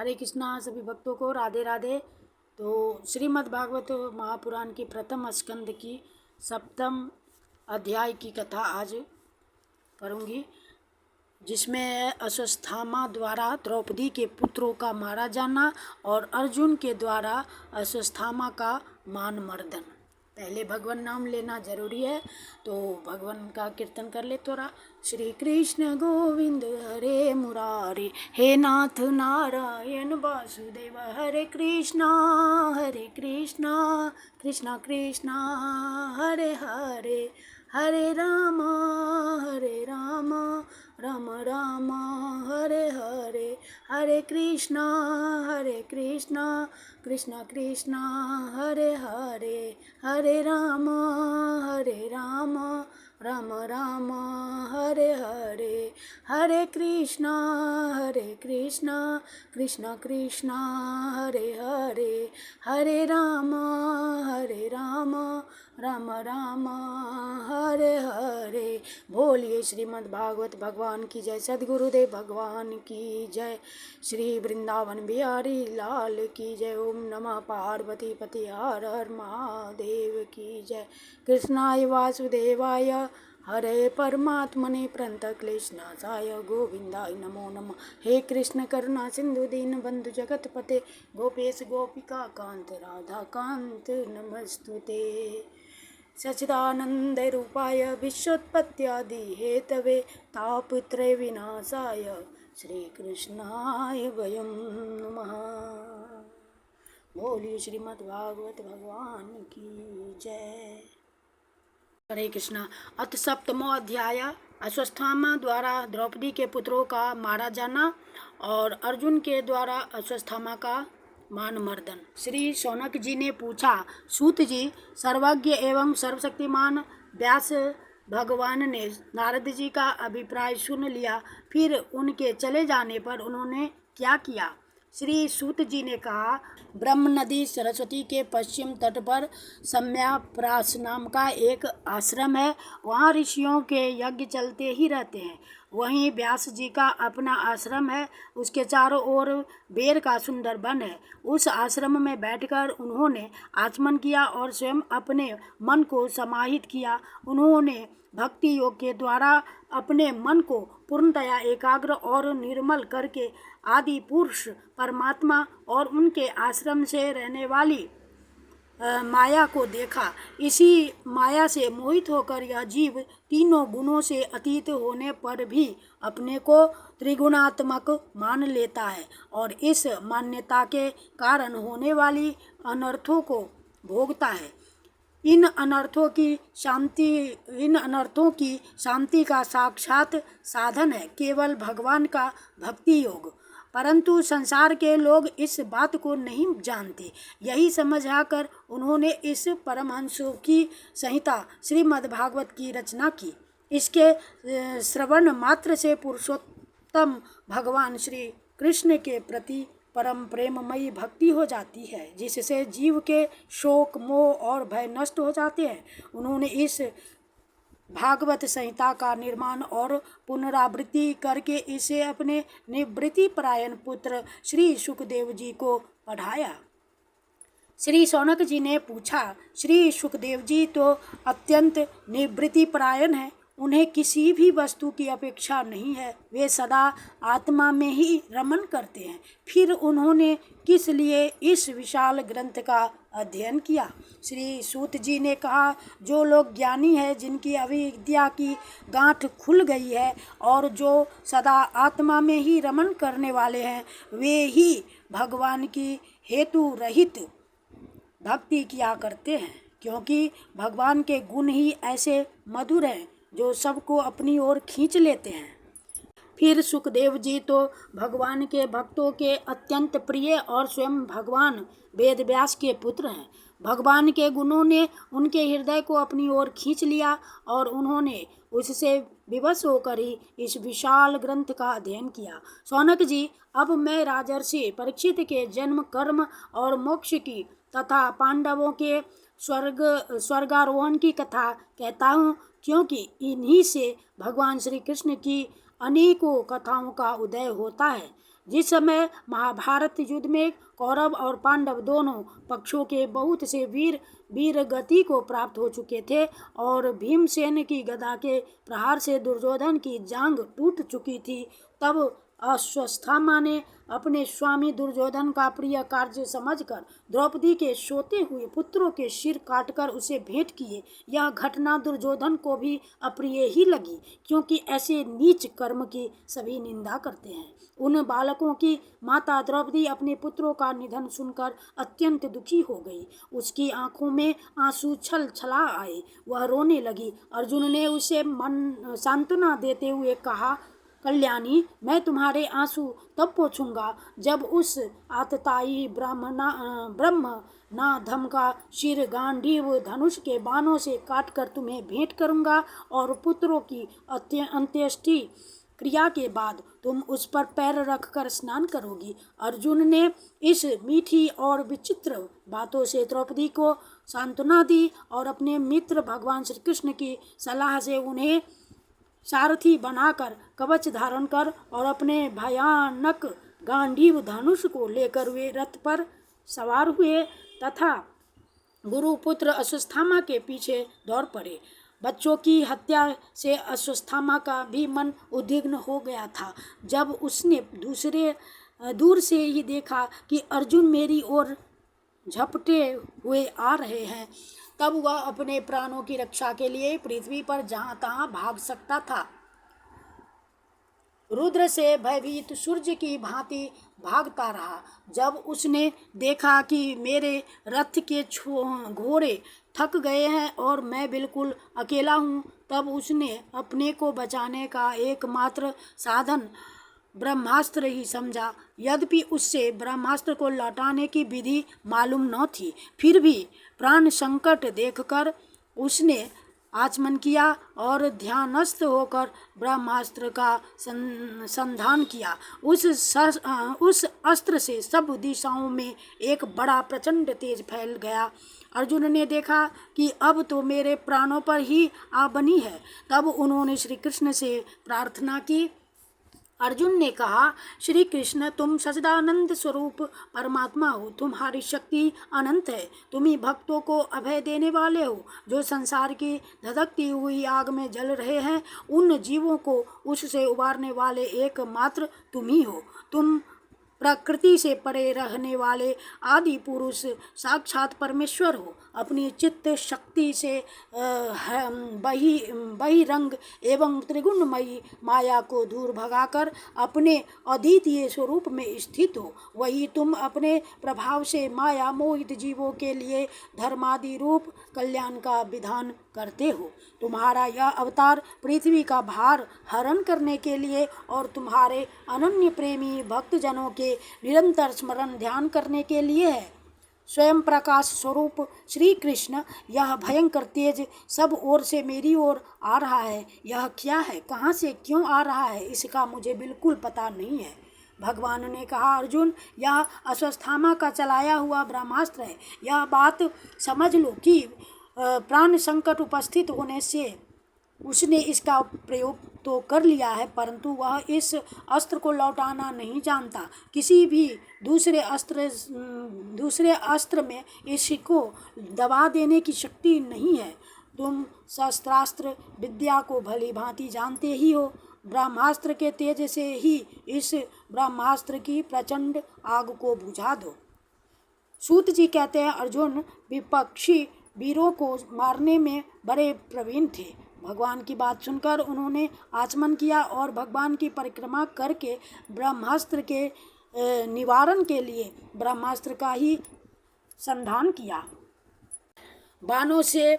हरे कृष्णा सभी भक्तों को राधे राधे। तो श्रीमद् भागवत महापुराण की प्रथम स्कंद की सप्तम अध्याय की कथा आज करूँगी, जिसमें अश्वत्थामा द्वारा द्रौपदी के पुत्रों का मारा जाना और अर्जुन के द्वारा अश्वत्थामा का मान मर्दन। पहले भगवान नाम लेना जरूरी है, तो भगवान का कीर्तन कर ले थोड़ा। श्री कृष्ण गोविंद हरे मुरारी, हे नाथ नारायण वासुदेव, हरे कृष्णा कृष्णा कृष्णा हरे हरे, हरे राम राम राम हरे हरे, हरे कृष्णा कृष्णा कृष्णा हरे हरे, हरे राम राम राम हरे हरे, हरे कृष्णा कृष्णा कृष्णा हरे हरे, हरे राम राम राम हरे हरे। बोलिए श्रीमद् भागवत भगवान की जय, सद्गुरुदेव भगवान की जय, श्री वृंदावन बिहारी लाल की जय। ओम नमः पार्वती पति हर हर महादेव की जय। कृष्णाय वासुदेवाय हरे परमात्मने प्रणतक्लेशनाशाय गोविंदाय नमो नमः। हे कृष्ण करुणा सिंधु दीन बंधु जगतपते, गोपेश गोपिका कांत राधा कांत नमस्तुते। सच्चिदानंद रूपाय विश्वोत्पत्त्यादि हेतवे, तापत्रय विनाशाय श्री कृष्णाय वयं नमः। बोलिए श्रीमद् भागवत भगवान की जय। हरे कृष्णा। अथ सप्तमो अध्याय, अश्वत्थामा द्वारा द्रौपदी के पुत्रों का मारा जाना और अर्जुन के द्वारा अश्वत्थामा का मान मर्दन। श्री शौनक जी ने पूछा, सूत जी, सर्वज्ञ एवं सर्वशक्तिमान व्यास भगवान ने नारद जी का अभिप्राय सुन लिया, फिर उनके चले जाने पर उन्होंने क्या किया? श्री सूत जी ने कहा, ब्रह्म नदी सरस्वती के पश्चिम तट पर सम्याप्रास नाम का एक आश्रम है। वहाँ ऋषियों के यज्ञ चलते ही रहते हैं। वहीं व्यास जी का अपना आश्रम है। उसके चारों ओर बेर का सुंदर वन है। उस आश्रम में बैठकर उन्होंने आचमन किया और स्वयं अपने मन को समाहित किया। उन्होंने भक्ति योग के द्वारा अपने मन को पूर्णतया एकाग्र और निर्मल करके आदि पुरुष परमात्मा और उनके आश्रम से रहने वाली माया को देखा। इसी माया से मोहित होकर यह जीव तीनों गुणों से अतीत होने पर भी अपने को त्रिगुणात्मक मान लेता है और इस मान्यता के कारण होने वाली अनर्थों को भोगता है। इन अनर्थों की शांति का साक्षात साधन है केवल भगवान का भक्ति योग। परंतु संसार के लोग इस बात को नहीं जानते। यही समझाकर उन्होंने इस परमहंसों की संहिता श्रीमद् भागवत की रचना की। इसके श्रवण मात्र से पुरुषोत्तम भगवान श्री कृष्ण के प्रति परम प्रेममयी भक्ति हो जाती है, जिससे जीव के शोक मोह और भय नष्ट हो जाते हैं। उन्होंने इस भागवत संहिता का निर्माण और पुनरावृत्ति करके इसे अपने निवृत्ति परायण पुत्र श्री सुखदेव जी को पढ़ाया। श्री शौनक जी ने पूछा, श्री सुखदेव जी तो अत्यंत निवृत्ति परायण हैं, उन्हें किसी भी वस्तु की अपेक्षा नहीं है, वे सदा आत्मा में ही रमन करते हैं, फिर उन्होंने किस लिए इस विशाल ग्रंथ का अध्ययन किया? श्री सूत जी ने कहा, जो लोग ज्ञानी हैं, जिनकी अविद्या की गांठ खुल गई है और जो सदा आत्मा में ही रमन करने वाले हैं, वे ही भगवान की हेतु रहित भक्ति किया करते हैं, क्योंकि भगवान के गुण ही ऐसे मधुर हैं जो सबको अपनी ओर खींच लेते हैं। फिर सुखदेव जी तो भगवान के भक्तों के अत्यंत प्रिय और स्वयं भगवान वेदव्यास के पुत्र हैं। भगवान के गुणों ने उनके हृदय को अपनी ओर खींच लिया और उन्होंने उससे विवश होकर ही इस विशाल ग्रंथ का अध्ययन किया। शौनक जी, अब मैं राजर्षि परीक्षित के जन्म, कर्म और मोक्ष की तथा पांडवों के स्वर्गारोहण की कथा कहता हूँ, क्योंकि इन्हीं से भगवान श्री कृष्ण की अनेकों कथाओं का उदय होता है। जिस समय महाभारत युद्ध में कौरव और पांडव दोनों पक्षों के बहुत से वीर गति को प्राप्त हो चुके थे और भीमसेन की गदा के प्रहार से दुर्योधन की जांघ टूट चुकी थी, तब अश्वत्थामा ने अपने स्वामी दुर्योधन का प्रिय कार्य समझकर द्रौपदी के सोते हुए पुत्रों के सिर काटकर उसे भेंट किए। यह घटना दुर्योधन को भी अप्रिय ही लगी, क्योंकि ऐसे नीच कर्म की सभी निंदा करते हैं। उन बालकों की माता द्रौपदी अपने पुत्रों का निधन सुनकर अत्यंत दुखी हो गई। उसकी आंखों में आंसू छल छला आए, वह रोने लगी। अर्जुन ने उसे मन सांत्वना देते हुए कहा, कल्याणी, मैं तुम्हारे आंसू तब पोंछूंगा जब उस आतताई ब्रह्मनाधम का सिर गांडीव धनुष के बाणों से काटकर तुम्हें भेंट करूंगा और पुत्रों की अंत्येष्टि क्रिया के बाद तुम उस पर पैर रखकर स्नान करोगी। अर्जुन ने इस मीठी और विचित्र बातों से द्रौपदी को सांत्वना दी और अपने मित्र भगवान श्री कृष्ण की सलाह से उन्हें सारथी बनाकर कवच धारण कर और अपने भयानक गांडीव धनुष को लेकर वे रथ पर सवार हुए तथा गुरुपुत्र अश्वत्थामा के पीछे दौड़ पड़े। बच्चों की हत्या से अश्वत्थामा का भी मन उद्विग्न हो गया था। जब उसने दूर से ही देखा कि अर्जुन मेरी ओर झपटे हुए आ रहे हैं, तब वह अपने प्राणों की रक्षा के लिए पृथ्वी पर जहां तहां भाग सकता था। रुद्र से भयभीत सूर्य की भांति भागता रहा। जब उसने देखा कि मेरे रथ के घोड़े थक गए हैं और मैं बिल्कुल अकेला हूँ, तब उसने अपने को बचाने का एकमात्र साधन ब्रह्मास्त्र ही समझा। यद्यपि उससे ब्रह्मास्त्र को लौटाने की विधि मालूम न थी, फिर भी प्राण संकट देखकर उसने आचमन किया और ध्यानस्थ होकर ब्रह्मास्त्र का संधान किया। उस अस्त्र से सब दिशाओं में एक बड़ा प्रचंड तेज फैल गया। अर्जुन ने देखा कि अब तो मेरे प्राणों पर ही आ बनी है। तब उन्होंने श्री कृष्ण से प्रार्थना की। अर्जुन ने कहा, श्री कृष्ण, तुम सच्चिदानंद स्वरूप परमात्मा हो, तुम्हारी शक्ति अनंत है। तुम ही भक्तों को अभय देने वाले हो। जो संसार की धधकती हुई आग में जल रहे हैं, उन जीवों को उससे उबारने वाले एकमात्र तुम ही हो। तुम प्रकृति से परे रहने वाले आदि पुरुष साक्षात परमेश्वर हो। अपनी चित्त शक्ति से बहिरंग एवं त्रिगुणमयी माया को दूर भगाकर अपने अद्वितीय स्वरूप में स्थित हो। वही तुम अपने प्रभाव से माया मोहित जीवों के लिए धर्मादि रूप कल्याण का विधान करते हो। तुम्हारा यह अवतार पृथ्वी का भार हरण करने के लिए और तुम्हारे अनन्य प्रेमी भक्तजनों के निरंतर स्मरण ध्यान करने के लिए है। स्वयं प्रकाश स्वरूप श्री कृष्ण, यह भयंकर तेज सब ओर से मेरी ओर आ रहा है। यह क्या है, कहाँ से क्यों आ रहा है, इसका मुझे बिल्कुल पता नहीं है। भगवान ने कहा, अर्जुन, यह अश्वत्थामा का चलाया हुआ ब्रह्मास्त्र है। यह बात समझ लो कि प्राण संकट उपस्थित होने से उसने इसका प्रयोग तो कर लिया है, परंतु वह इस अस्त्र को लौटाना नहीं जानता। किसी भी दूसरे अस्त्र में इसको दबा देने की शक्ति नहीं है। तुम शस्त्रास्त्र विद्या को भली भांति जानते ही हो। ब्रह्मास्त्र के तेज से ही इस ब्रह्मास्त्र की प्रचंड आग को बुझा दो। सूत जी कहते हैं, अर्जुन विपक्षी वीरों को मारने में बड़े प्रवीण थे। भगवान की बात सुनकर उन्होंने आचमन किया और भगवान की परिक्रमा करके ब्रह्मास्त्र के निवारण के लिए ब्रह्मास्त्र का ही संधान किया। बाणों से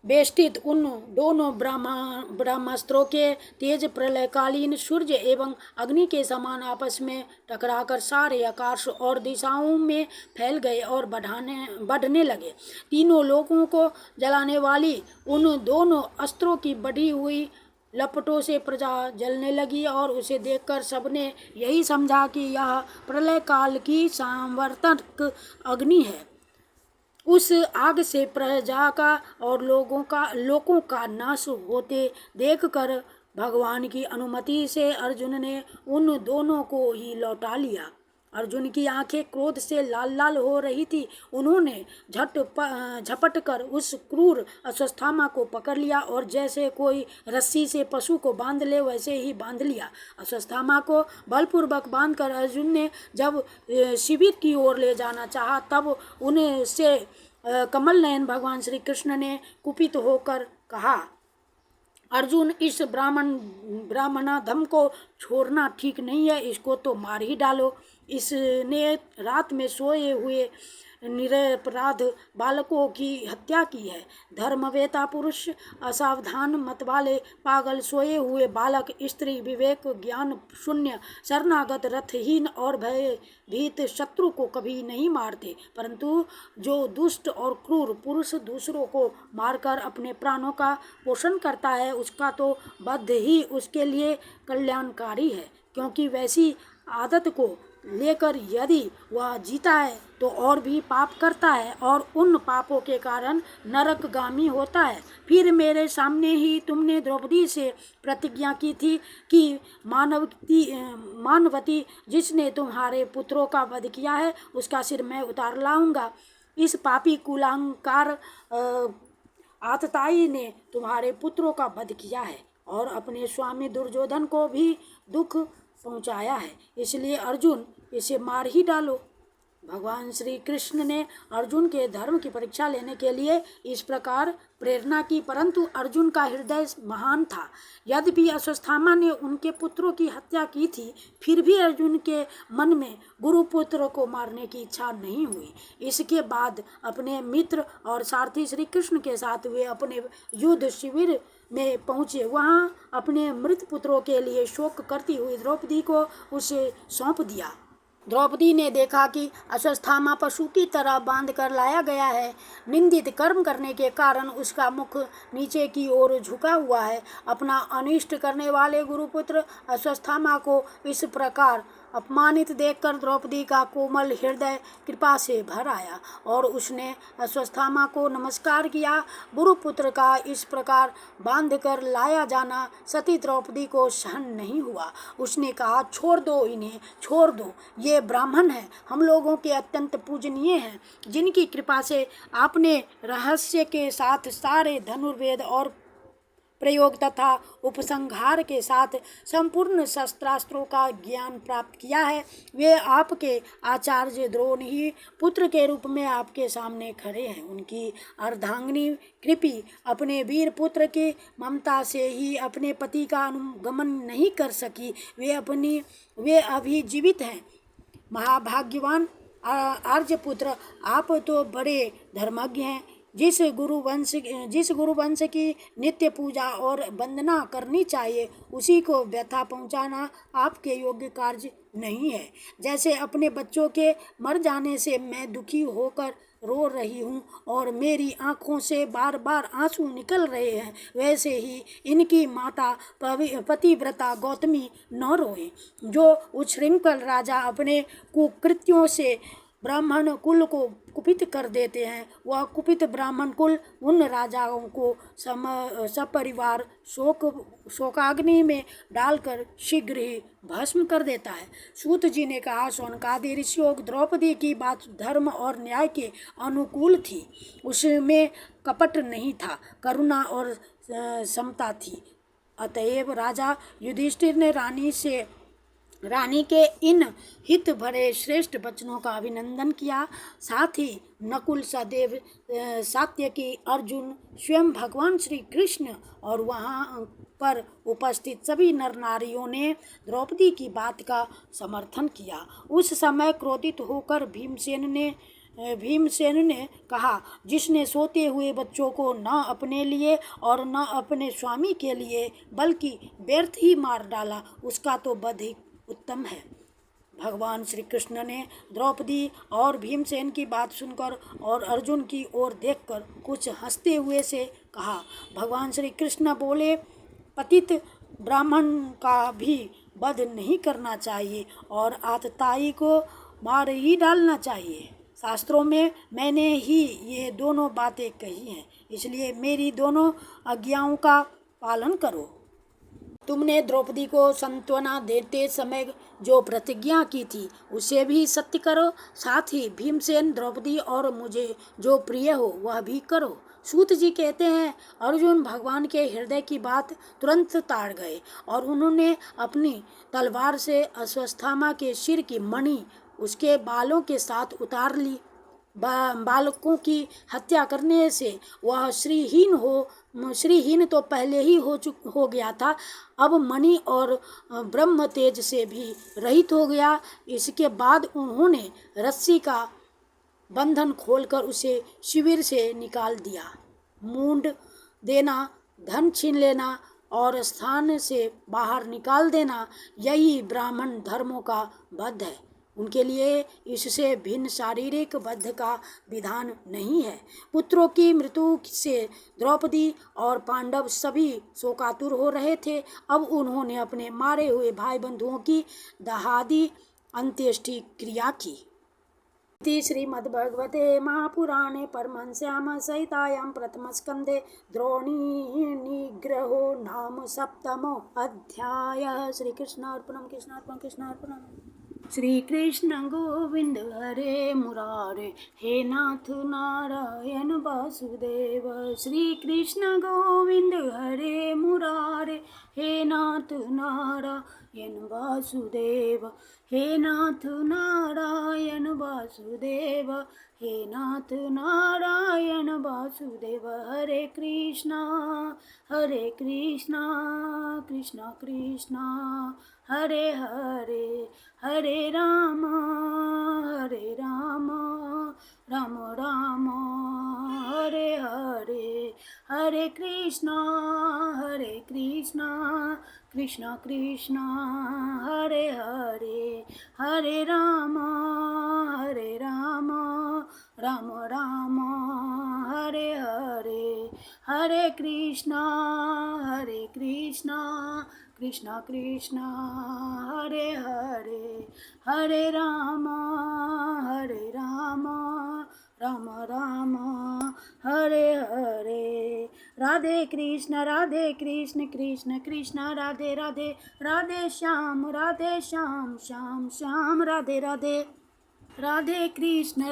बेष्टित उन दोनों ब्रह्मास्त्रों के तेज प्रलयकालीन सूर्य एवं अग्नि के समान आपस में टकराकर सारे आकाश और दिशाओं में फैल गए और बढ़ने लगे। तीनों लोगों को जलाने वाली उन दोनों अस्त्रों की बढ़ी हुई लपटों से प्रजा जलने लगी और उसे देखकर सबने यही समझा कि यह प्रलय काल की संवर्तक अग्नि है। उस आग से प्रजा का और लोगों का नाश होते देखकर भगवान की अनुमति से अर्जुन ने उन दोनों को ही लौटा लिया। अर्जुन की आंखें क्रोध से लाल लाल हो रही थी। उन्होंने झपट कर उस क्रूर अश्वत्थामा को पकड़ लिया और जैसे कोई रस्सी से पशु को बांध ले वैसे ही बांध लिया। अश्वत्थामा को बलपूर्वक बांधकर अर्जुन ने जब शिविर की ओर ले जाना चाहा तब उन्हें से कमल नयन भगवान श्री कृष्ण ने कुपित होकर कहा, अर्जुन, इस ब्राह्मणाधम को छोड़ना ठीक नहीं है, इसको तो मार ही डालो। इसने रात में सोए हुए निरपराध बालकों की हत्या की है। धर्मवेता पुरुष, असावधान मतवाले पागल सोए हुए बालक, स्त्री, विवेक ज्ञान शून्य, शरणागत, रथहीन और भयभीत शत्रु को कभी नहीं मारते, परंतु जो दुष्ट और क्रूर पुरुष दूसरों को मारकर अपने प्राणों का पोषण करता है उसका तो वध ही उसके लिए कल्याणकारी है, क्योंकि वैसी आदत को लेकर यदि वह जीता है तो और भी पाप करता है और उन पापों के कारण नरकगामी होता है। फिर मेरे सामने ही तुमने द्रौपदी से प्रतिज्ञा की थी कि मानवती जिसने तुम्हारे पुत्रों का वध किया है उसका सिर मैं उतार लाऊंगा। इस पापी कुलांकार आतताई ने तुम्हारे पुत्रों का वध किया है और अपने स्वामी दुर्योधन को भी दुख पहुंचाया है, इसलिए अर्जुन इसे मार ही डालो। भगवान श्री कृष्ण ने अर्जुन के धर्म की परीक्षा लेने के लिए इस प्रकार प्रेरणा की, परंतु अर्जुन का हृदय महान था। यद्यपि अश्वत्थामा ने उनके पुत्रों की हत्या की थी, फिर भी अर्जुन के मन में गुरुपुत्र को मारने की इच्छा नहीं हुई। इसके बाद अपने मित्र और सारथी श्री कृष्ण के साथ वे अपने युद्ध शिविर में पहुँचे। वहाँ अपने मृत पुत्रों के लिए शोक करती हुई द्रौपदी को उसे सौंप दिया। द्रौपदी ने देखा कि अश्वत्थामा पशु की तरह बांध कर लाया गया है। निंदित कर्म करने के कारण उसका मुख नीचे की ओर झुका हुआ है। अपना अनिष्ट करने वाले गुरुपुत्र अश्वत्थामा को इस प्रकार अपमानित देखकर द्रौपदी का कोमल हृदय कृपा से भर आया और उसने अश्वत्थामा को नमस्कार किया। गुरुपुत्र का इस प्रकार बांधकर लाया जाना सती द्रौपदी को सहन नहीं हुआ। उसने कहा, छोड़ दो, इन्हें छोड़ दो, ये ब्राह्मण हैं, हम लोगों के अत्यंत पूजनीय हैं, जिनकी कृपा से आपने रहस्य के साथ सारे धनुर्वेद और प्रयोग तथा उपसंहार के साथ संपूर्ण शस्त्रास्त्रों का ज्ञान प्राप्त किया है। वे आपके आचार्य द्रोण ही पुत्र के रूप में आपके सामने खड़े हैं। उनकी अर्धांगिनी कृपी अपने वीर पुत्र की ममता से ही अपने पति का अनुगमन नहीं कर सकी। वे अभी जीवित हैं। महाभाग्यवान आर्यपुत्र, आप तो बड़े धर्मज्ञ हैं। जिस गुरुवंश की नित्य पूजा और वंदना करनी चाहिए उसी को व्यथा पहुंचाना आपके योग्य कार्य नहीं है। जैसे अपने बच्चों के मर जाने से मैं दुखी होकर रो रही हूँ और मेरी आँखों से बार बार आंसू निकल रहे हैं, वैसे ही इनकी माता पतिव्रता गौतमी न रोए। जो उच्छृंखल राजा अपने कुकृत्यों से ब्राह्मण कुल को कुपित कर देते हैं, वह कुपित ब्राह्मण कुल उन राजाओं को सपरिवार शोकाग्नि में डालकर शीघ्र ही भस्म कर देता है। सूत जी ने कहा, शौनकादि ऋषियों, द्रौपदी की बात धर्म और न्याय के अनुकूल थी। उसमें कपट नहीं था, करुणा और समता थी। अतएव राजा युधिष्ठिर ने रानी के इन हित भरे श्रेष्ठ वचनों का अभिनंदन किया। साथ ही नकुल, सहदेव, सात्यकी, अर्जुन, स्वयं भगवान श्री कृष्ण और वहाँ पर उपस्थित सभी नर नारियों ने द्रौपदी की बात का समर्थन किया। उस समय क्रोधित होकर भीमसेन ने कहा, जिसने सोते हुए बच्चों को न अपने लिए और न अपने स्वामी के लिए बल्कि व्यर्थ ही मार डाला, उसका तो वध ही उत्तम है। भगवान श्री कृष्ण ने द्रौपदी और भीमसेन की बात सुनकर और अर्जुन की ओर देखकर कुछ हंसते हुए से कहा। भगवान श्री कृष्ण बोले, पतित ब्राह्मण का भी वध नहीं करना चाहिए और आतताई को मार ही डालना चाहिए। शास्त्रों में मैंने ही ये दोनों बातें कही हैं, इसलिए मेरी दोनों आज्ञाओं का पालन करो। तुमने द्रौपदी को सांत्वना देते समय जो प्रतिज्ञा की थी उसे भी सत्य करो, साथ ही भीमसेन, द्रौपदी और मुझे जो प्रिय हो वह भी करो। सूत जी कहते हैं, अर्जुन भगवान के हृदय की बात तुरंत ताड़ गए और उन्होंने अपनी तलवार से अश्वत्थामा के सिर की मणि उसके बालों के साथ उतार ली। बालकों की हत्या करने से वह श्रीहीन तो पहले ही हो गया था, अब मणि और ब्रह्म तेज से भी रहित हो गया। इसके बाद उन्होंने रस्सी का बंधन खोलकर उसे शिविर से निकाल दिया। मूंड देना, धन छीन लेना और स्थान से बाहर निकाल देना, यही ब्राह्मण धर्मों का वध है। उनके लिए इससे भिन्न शारीरिक वध का विधान नहीं है। पुत्रों की मृत्यु से द्रौपदी और पांडव सभी शोकातुर हो रहे थे। अब उन्होंने अपने मारे हुए भाई बंधुओं की दहादी अंत्येष्टि क्रिया की। श्रीमद्भगवते महापुराणे परमहंस्यां संहितायां प्रथमस्कन्धे द्रोणी निग्रहो नाम सप्तमो अध्यायः। श्रीकृष्णार्पणम् कृष्णार्पणम् कृष्णार्पणम्। श्री कृष्ण गोविंद हरे मुरारे, हे नाथ नारायण वासुदेव। श्री कृष्ण गोविंद हरे मुरारे, हे नाथ नारायण वासुदेव। हे नाथ नारायण वासुदेव, हे नाथ नारायण वासुदेव। हरे कृष्णा कृष्णा कृष्णा हरे हरे, हरे राम राम राम हरे हरे। हरे कृष्णा कृष्णा कृष्णा हरे हरे, हरे राम राम राम हरे हरे। हरे कृष्णा कृष्णा कृष्णा हरे हरे, हरे राम राम राम हरे हरे। राधे कृष्ण कृष्ण कृष्ण राधे राधे, राधे श्याम श्याम श्याम राधे राधे। राधे कृष्ण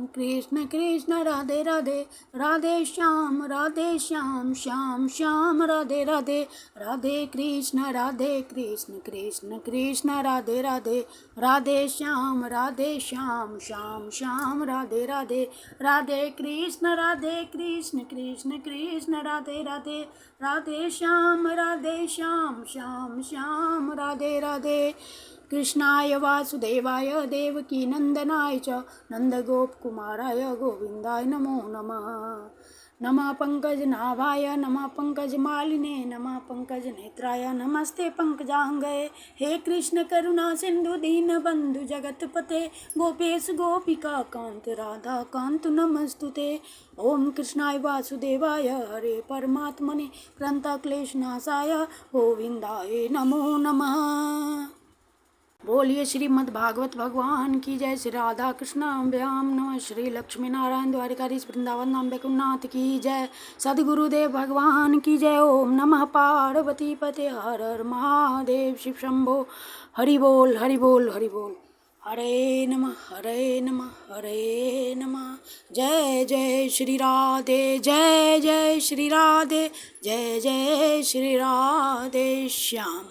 कृष्ण कृष्ण राधे राधे, राधे श्याम श्याम श्याम राधे राधे। राधे कृष्ण कृष्ण कृष्ण राधे राधे, राधे श्याम श्याम श्याम राधे राधे। राधे कृष्ण कृष्ण कृष्ण राधे राधे, राधे श्याम श्याम श्याम राधे राधे। कृष्णाय वासुदेवाय देवकी नंदनाय च नंदगोपकुमाराय गोविंदाय नमो नमः। नमः पंकजनाभाय नमः पंकजमालिने नमः पंकजनेत्राय नमस्ते पंकजांगये। हे कृष्ण करुणा सिंधु दीनबंधु जगतपते, गोपेश गोपिका कांत राधा कांत नमस्तुते। ओम कृष्णाय वासुदेवाय हरे परमात्मने प्रणतक्लेशनाशाय गोविंदाय नमो नमः। बोलिए श्रीमद् भागवत भगवान की जय। श्री राधा कृष्णाभ्याम नमः। श्री लक्ष्मी नारायण द्वारिकाधीश वृंदावन नाम बैकुंठनाथ की जय। सद्गुरुदेव भगवान की जय। ओम नमः पार्वती पते हर हर महादेव शिव शंभो। हरि बोल हरि बोल हरि बोल। हरे नमः हरे नमः हरे नमः। जय जय श्री राधे, जय जय श्री राधे, जय जय श्री राधे श्याम।